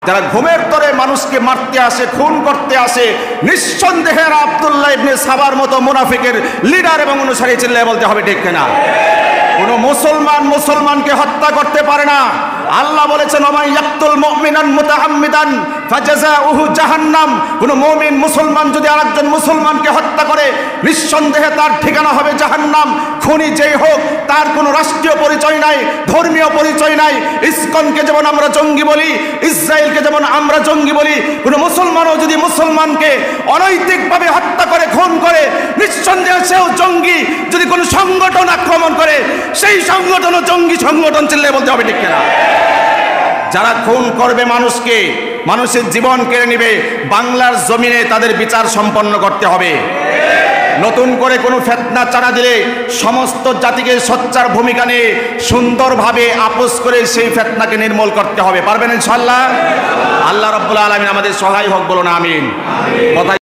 যারা ঘুমের তরে মানুষকে মারতে আসে, খুন করতে আসে, নিঃসন্দেহে আব্দুল্লাহ ইবনে সাবার মতো মুনাফিকের লিডার এবং অনুসারী চিল্লায় বলতে হবে ঠিক কিনা? কোন মুসলমান মুসলমানকে হত্যা করতে পারে না। আল্লাহ বলেছেন ওমাই ইয়াকতুল মুমিনান মুতাআম্মিদান ফাজাযাউহু জাহান্নাম। কোন মুমিন মুসলমান যদি আরেকজন মুসলমানকে হত্যা করে নিঃসন্দেহে তার ঠিকানা হবে জাহান্নাম। খুনি যেই হোক তার কোনো রাষ্ট্রীয় পরিচয় নাই, ধর্মীয় পরিচয় নাই। ইসকনকে যেমন আমরা জঙ্গি বলি, ইসরায়েলকে যেমন আমরা জঙ্গি বলি, কোন মুসলমানও যদি মুসলমানকে অনৈতিকভাবে হত্যা করে, খুন করে, নিঃসন্দেহে সেও জঙ্গি। যদি কোনো সংগঠন আক্রমণ করে সেই সংগঠনও জঙ্গি সংগঠন চিল্লায় বলতে হবে ঠিক কিনা? যারা খুন করবে মানুষকে, মানুষের জীবন কেড়ে নেবে, বাংলার জমিনে তাদের বিচার সম্পন্ন করতে হবে। নতুন করে কোনো ফিতনা চাড়া দিলে সমস্ত জাতিকে সোচ্চার ভূমিকা নিয়ে সুন্দরভাবে আপোষ করে সেই ফিতনাকে নির্মূল করতে হবে। পারবেন ইনশাআল্লাহ? আল্লাহ রাব্বুল আলামিন আমাদের সহায় হোক, বলুন আমিন। কথা